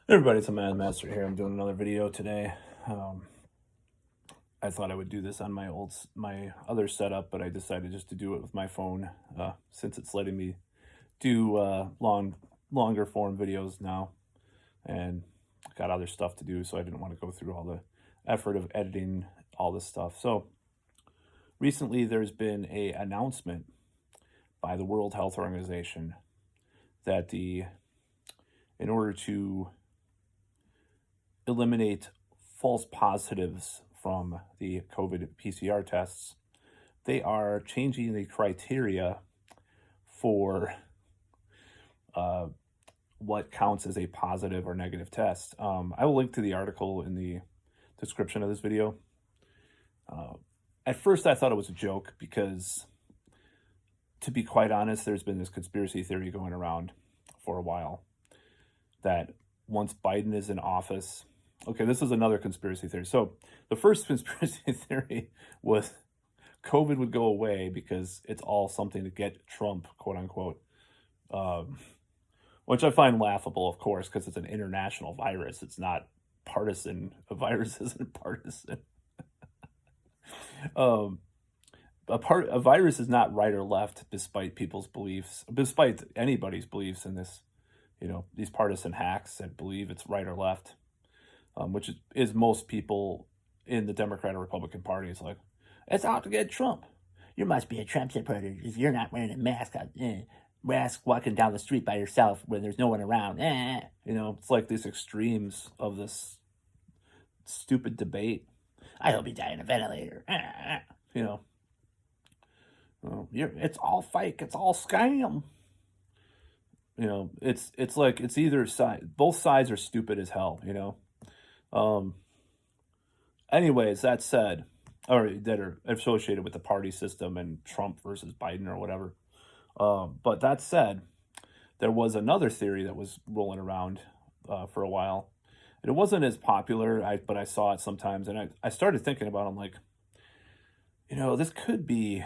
Everybody, it's a Mad Master here. I'm doing another video today. Um, I thought I would do this on my other setup, but I decided just to do it with my phone since it's letting me do longer form videos now, and got other stuff to do, so I didn't want to go through all the effort of editing all this stuff. So recently, there's been a announcement by the World Health Organization that in order to eliminate false positives from the COVID PCR tests, they are changing the criteria for uh, what counts as a positive or negative test. I will link to the article in the description of this video. At first, I thought it was a joke because, to be quite honest, there's been this conspiracy theory going around for a while that once Biden is in office, okay, this is another conspiracy theory. So the first conspiracy theory was COVID would go away because it's all something to get Trump, quote unquote, um, which I find laughable, of course, because it's an international virus. It's not partisan. A virus isn't partisan. um, a virus is not right or left, despite people's beliefs, despite anybody's beliefs in this. These partisan hacks that believe it's right or left, which is most people in the Democrat or Republican Party. It's like, it's out to get Trump. You must be a Trump supporter if you're not wearing a mask walking down the street by yourself when there's no one around. It's like these extremes of this stupid debate. I hope you die in a ventilator. You know, it's all fake. It's all scam. It's like it's either side. Both sides are stupid as hell. Um, Anyways, that said, or that are associated with the party system and Trump versus Biden or whatever. But that said, there was another theory that was rolling around for a while. And it wasn't as popular, but I saw it sometimes, and I started thinking about it. I'm like, this could be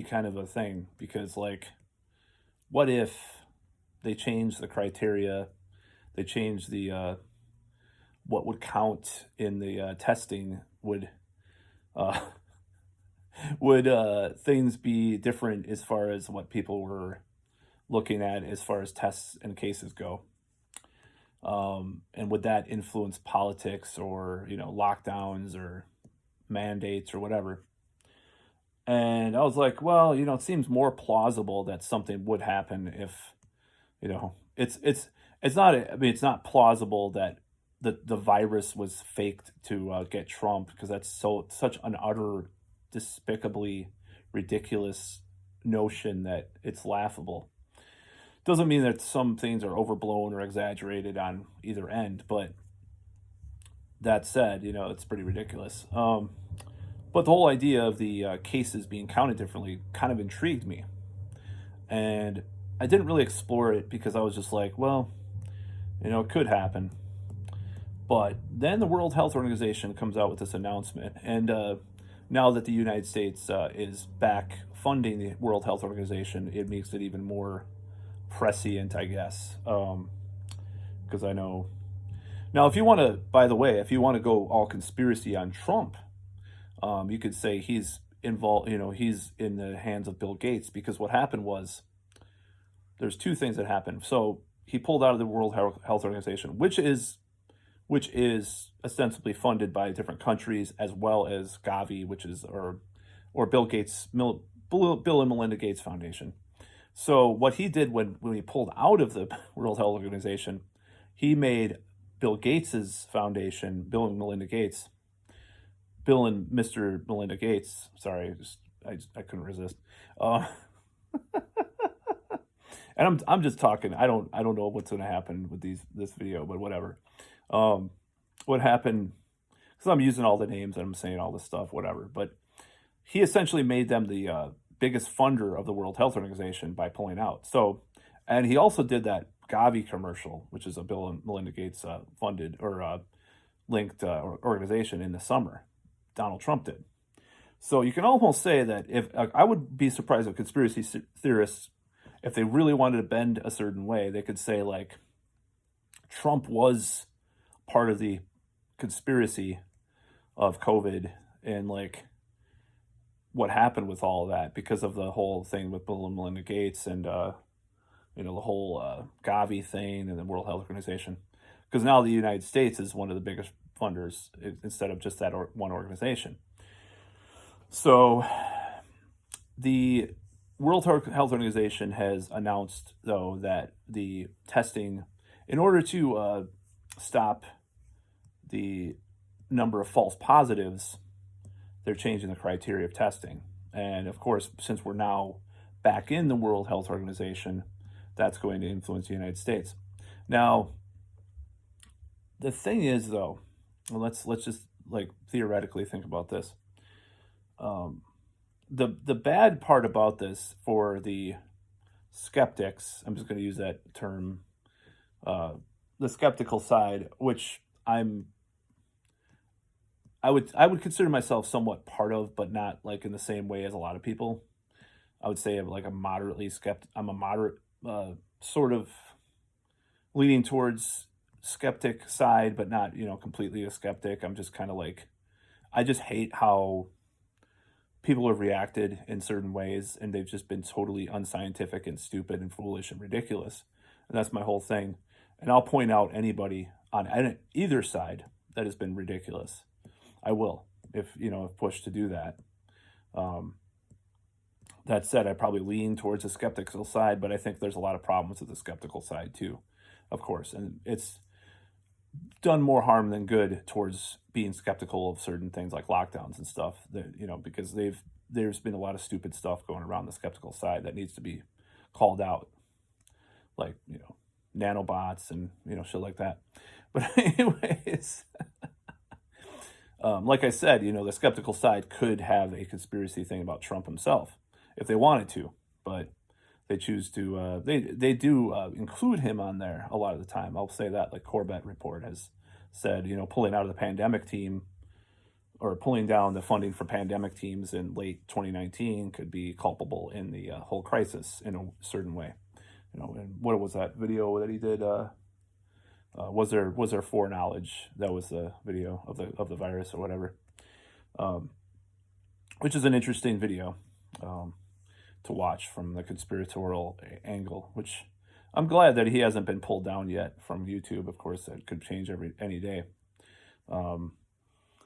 kind of a thing because, like, what if they change the criteria, they change the what would count in the testing? Uh, would things be different as far as what people were looking at as far as tests and cases go? And would that influence politics or lockdowns or mandates or whatever? And I was like, well, it seems more plausible that something would happen if it's not. I mean, it's not plausible that the virus was faked to get Trump, because that's such an utter despicably ridiculous notion that it's laughable. Doesn't mean that some things are overblown or exaggerated on either end, but that said, it's pretty ridiculous. But the whole idea of the cases being counted differently kind of intrigued me, and I didn't really explore it because I was just like, well, it could happen. But then the World Health Organization comes out with this announcement, and now that the United States is back funding the World Health Organization, it makes it even more prescient, I guess. Because I know now, if you want to, by the way, if you want to go all conspiracy on Trump, you could say he's involved. He's in the hands of Bill Gates, because what happened was there's two things that happened. So he pulled out of the World Health Organization, which is ostensibly funded by different countries, as well as Gavi, which is or Bill Gates, Bill and Melinda Gates Foundation. So what he did when he pulled out of the World Health Organization, he made Bill Gates's foundation, Bill and Melinda Gates, Bill and Mr. Melinda Gates. Sorry, I couldn't resist. And I'm just talking. I don't know what's going to happen with this video, but whatever. What happened? Because I'm using all the names and I'm saying all this stuff, whatever. But he essentially made them the biggest funder of the World Health Organization by pulling out. So, and he also did that Gavi commercial, which is a Bill and Melinda Gates funded or linked organization, in the summer. Donald Trump did. So you can almost say that if I would be surprised if conspiracy theorists, if they really wanted to bend a certain way, they could say, like, Trump was part of the conspiracy of COVID and like what happened with all of that because of the whole thing with Bill and Melinda Gates and the whole Gavi thing and the World Health Organization. Because now the United States is one of the biggest funders instead of just that one organization. So the World Health Organization has announced, though, that the testing, in order to stop the number of false positives, they're changing the criteria of testing. And of course, since we're now back in the World Health Organization, that's going to influence the United States. Now, the thing is, though, well, let's just like theoretically think about this. The bad part about this for the skeptics, I'm just going to use that term, the skeptical side, which I would consider myself somewhat part of, but not like in the same way as a lot of people. I would say I'm like a moderately skeptic. I'm a moderate, sort of leaning towards skeptic side, but not completely a skeptic. I'm just kind of like, I just hate how people have reacted in certain ways, and they've just been totally unscientific and stupid and foolish and ridiculous. And that's my whole thing. And I'll point out anybody on either side that has been ridiculous. I will, if pushed to do that. That said, I probably lean towards the skeptical side, but I think there's a lot of problems with the skeptical side too, of course. And it's done more harm than good towards being skeptical of certain things like lockdowns and stuff that, because there's been a lot of stupid stuff going around the skeptical side that needs to be called out, like, nanobots and, shit like that. But anyways, like I said, the skeptical side could have a conspiracy thing about Trump himself if they wanted to, but they choose to, they do include him on there a lot of the time. I'll say that, like Corbett Report has said, pulling out of the pandemic team or pulling down the funding for pandemic teams in late 2019 could be culpable in the whole crisis in a certain way. And what was that video that he did? Was there foreknowledge? That was the video of the virus or whatever, which is an interesting video to watch from the conspiratorial angle. Which I'm glad that he hasn't been pulled down yet from YouTube. Of course, that could change any day.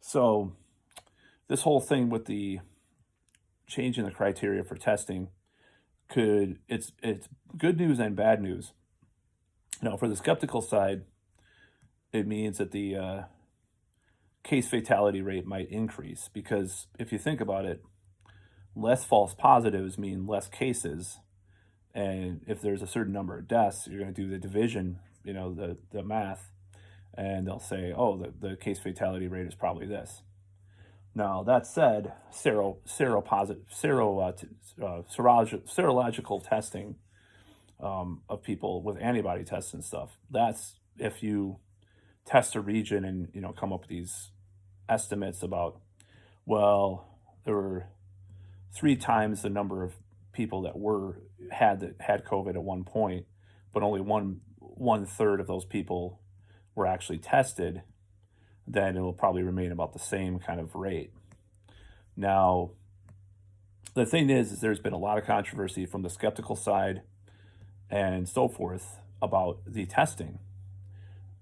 So this whole thing with the changing the criteria for testing it's good news and bad news. Now, for the skeptical side, it means that the case fatality rate might increase, because if you think about it, less false positives mean less cases. And if there's a certain number of deaths, you're going to do the division, the math, and they'll say, oh, the case fatality rate is probably this. Now, that said, serological testing of people with antibody tests and stuff, that's if you test a region and come up with these estimates about, well, there were 3 times the number of people that had COVID at one point, but only one third of those people were actually tested, then it will probably remain about the same kind of rate. Now, the thing is there's been a lot of controversy from the skeptical side and so forth about the testing.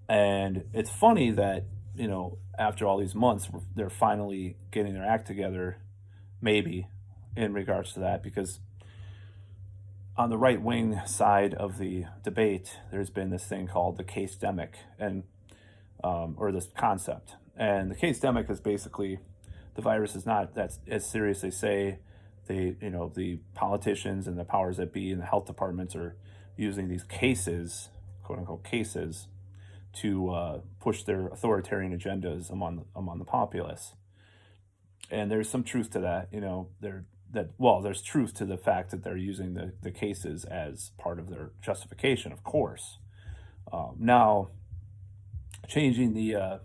And it's funny that, after all these months, they're finally getting their act together, maybe, in regards to that, because on the right-wing side of the debate, there's been this thing called the case-demic, and or this concept. And the case-demic is basically the virus is not that as serious as they say. The politicians and the powers that be and the health departments are using these cases, quote-unquote cases, to push their authoritarian agendas among the populace. And there's some truth to that. There's truth to the fact that they're using the cases as part of their justification, of course. Now, changing the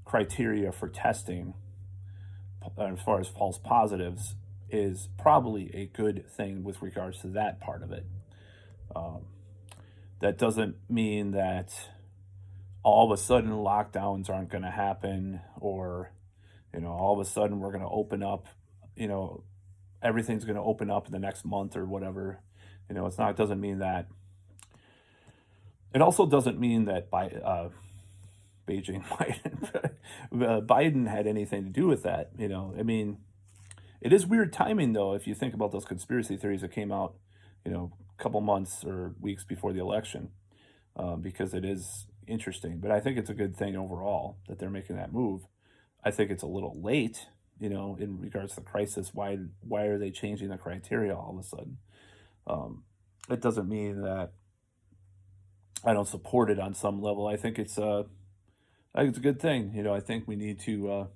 criteria for testing as far as false positives is probably a good thing with regards to that part of it. That doesn't mean that all of a sudden lockdowns aren't going to happen, or all of a sudden we're going to open up, you know, everything's going to open up in the next month or whatever. It's not, it doesn't mean that. It also doesn't mean that Beijing, Biden had anything to do with that. I mean, it is weird timing though, if you think about those conspiracy theories that came out, a couple months or weeks before the election, because it is interesting. But I think it's a good thing overall that they're making that move. I think it's a little late, in regards to the crisis. Why are they changing the criteria all of a sudden? It doesn't mean that I don't support it on some level. I think it's a good thing. I think we need to,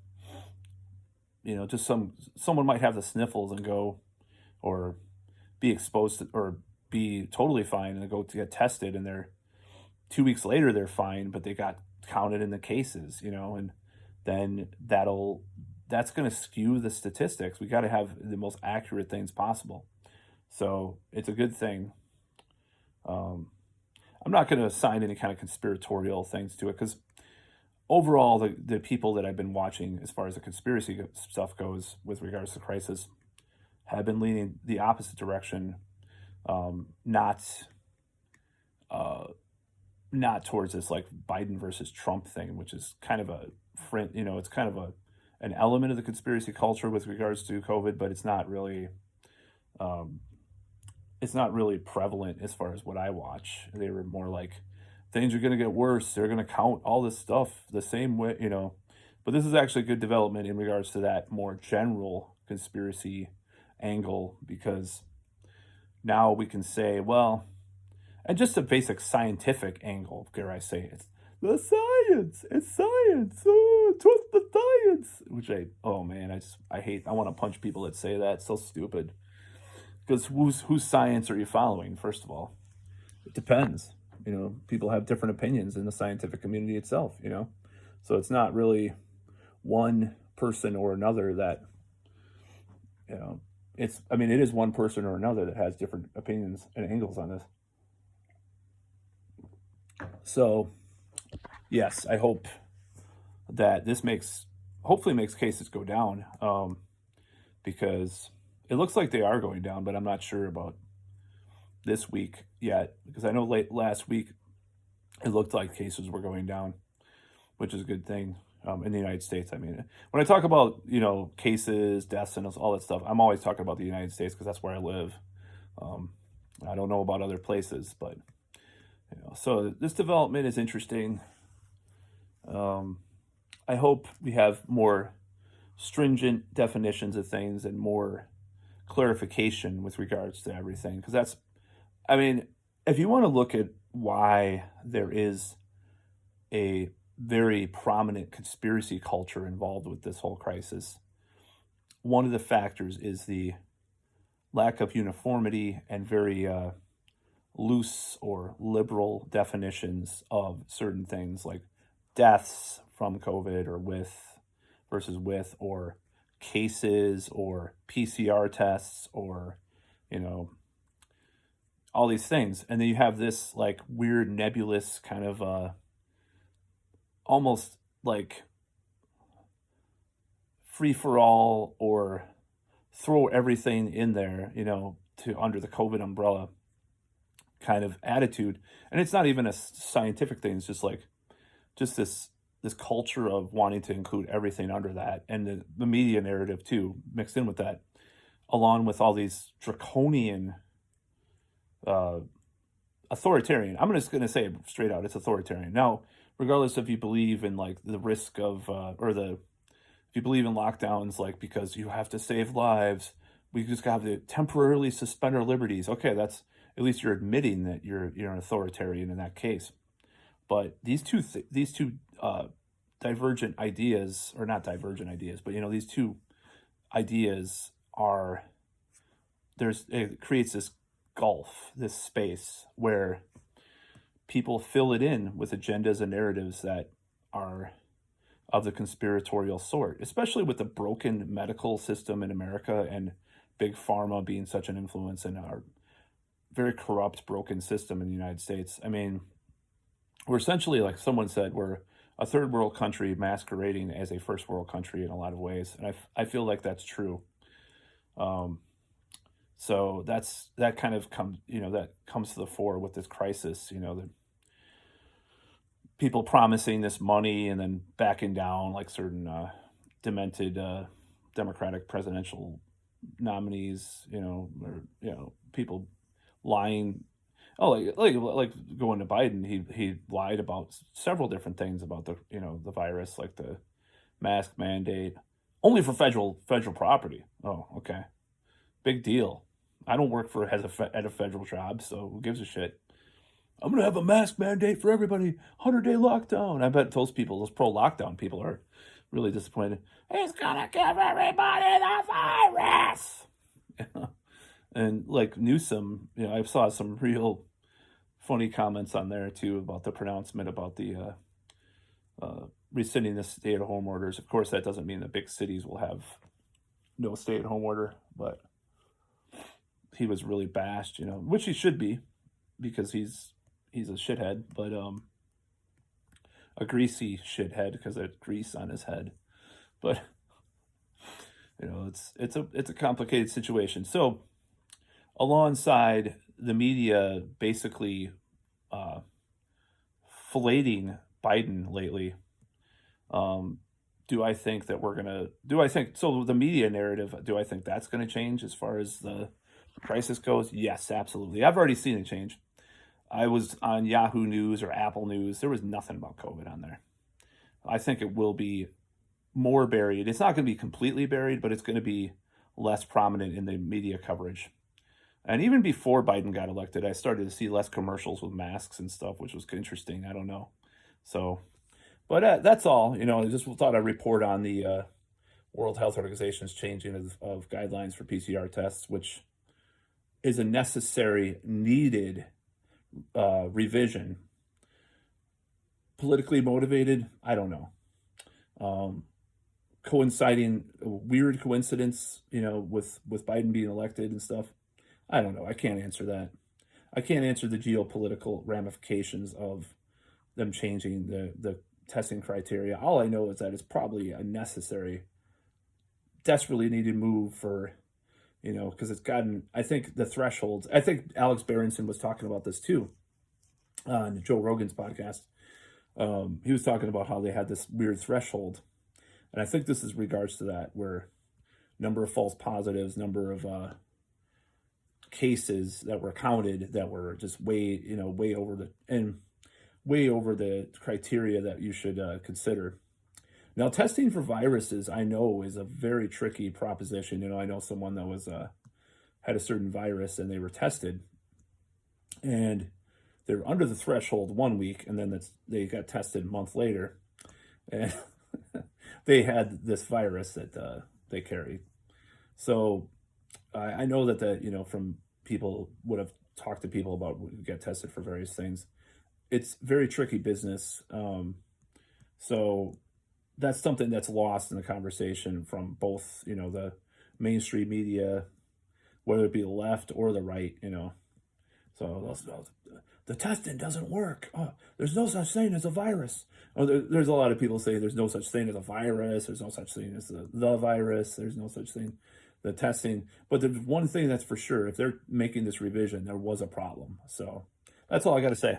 just someone might have the sniffles and go, or be exposed to, or be totally fine and go to get tested, and they're 2 weeks later they're fine, but they got counted in the cases, and then that's going to skew the statistics. We got to have the most accurate things possible. So it's a good thing. I'm not going to assign any kind of conspiratorial things to it, because overall, the people that I've been watching as far as the conspiracy stuff goes with regards to crisis have been leaning the opposite direction, not not towards this like Biden versus Trump thing, which is kind of it's kind of an element of the conspiracy culture with regards to COVID, but um, it's not really prevalent as far as what I watch. They were more like, things are going to get worse. They're going to count all this stuff the same way. But this is actually a good development in regards to that more general conspiracy angle, because now we can say, well, and just a basic scientific angle, dare I say, it's science, oh, trust the science, which oh man, I hate, I want to punch people that say that. It's so stupid. Because whose science are you following, first of all? It depends. People have different opinions in the scientific community itself. So it's not really one person or another that, it is one person or another that has different opinions and angles on this. So, yes, I hope that this hopefully makes cases go down, because it looks like they are going down, but I'm not sure about this week yet, because I know last week it looked like cases were going down, which is a good thing, in the United States. I mean, when I talk about, cases, deaths, and all that stuff, I'm always talking about the United States because that's where I live. I don't know about other places, but, so this development is interesting. I hope we have more stringent definitions of things and more clarification with regards to everything, because if you want to look at why there is a very prominent conspiracy culture involved with this whole crisis, one of the factors is the lack of uniformity and very loose or liberal definitions of certain things, like deaths from COVID, or with, or cases, or PCR tests, or, all these things. And then you have this like weird nebulous kind of almost like free for all, or throw everything in there, to under the COVID umbrella kind of attitude. And it's not even a scientific thing. It's just this culture of wanting to include everything under that, and the media narrative too mixed in with that, along with all these draconian, authoritarian. I'm just going to say it straight out. It's authoritarian. Now, regardless if you believe in like the risk of, if you believe in lockdowns, like because you have to save lives, we just have to temporarily suspend our liberties. Okay, that's, at least you're admitting that you're an authoritarian in that case. But these two divergent ideas, or not divergent ideas, but these two ideas it creates this gulf, this space where people fill it in with agendas and narratives that are of the conspiratorial sort, especially with the broken medical system in America and big pharma being such an influence in our very corrupt, broken system in the United States. I mean, we're essentially, like someone said, we're a third world country masquerading as a first world country in a lot of ways, and I feel like that's true. Um, so that kind of comes, that comes to the fore with this crisis. The people promising this money and then backing down, like certain demented Democratic presidential nominees, or people lying. Oh, like going to Biden, he lied about several different things about the virus, like the mask mandate, only for federal property. Oh, okay, big deal. I don't work for at a federal job, so who gives a shit? I'm gonna have a mask mandate for everybody, 100-day lockdown. I bet those people, those pro lockdown people, are really disappointed. He's gonna give everybody the virus. And like Newsom, I saw some real funny comments on there too about the pronouncement about the rescinding the stay-at-home orders. Of course, that doesn't mean the big cities will have no stay-at-home order, but he was really bashed, which he should be, because he's a shithead, but a greasy shithead because there's grease on his head. But it's a complicated situation. So alongside the media basically filleting Biden lately, do I think so the media narrative, do I think that's going to change as far as the crisis goes? Yes, absolutely. I've already seen it change. I was on Yahoo News or Apple News. There was nothing about COVID on there. I think it will be more buried. It's not going to be completely buried, but it's going to be less prominent in the media coverage. And even before Biden got elected, I started to see less commercials with masks and stuff, which was interesting. I don't know. So, but that's all. I just thought I'd report on the World Health Organization's changing of guidelines for PCR tests, which is a necessary, needed revision. Politically motivated, I don't know. Coinciding, a weird coincidence, with Biden being elected and stuff. I don't know. I can't answer that. I can't answer the geopolitical ramifications of them changing the testing criteria. All I know is that it's probably a necessary, desperately needed move for, because it's gotten, I think the thresholds, I think Alex Berenson was talking about this too on Joe Rogan's podcast. He was talking about how they had this weird threshold. And I think this is regards to that, where number of false positives, number of cases that were counted that were just way over the criteria that you should consider. Now, testing for viruses, I know, is a very tricky proposition. I know someone that was had a certain virus and they were tested, and they were under the threshold 1 week, and then they got tested a month later, and they had this virus that they carried. So I know that from people would have talked to people about who get tested for various things. It's very tricky business. So that's something that's lost in the conversation from both, the mainstream media, whether it be the left or the right, So the testing doesn't work. Oh, there's no such thing as a virus. Oh, there's a lot of people say there's no such thing as a virus. There's no such thing as the virus. There's no such thing, the testing. But there's one thing that's for sure. If they're making this revision, there was a problem. So that's all I got to say.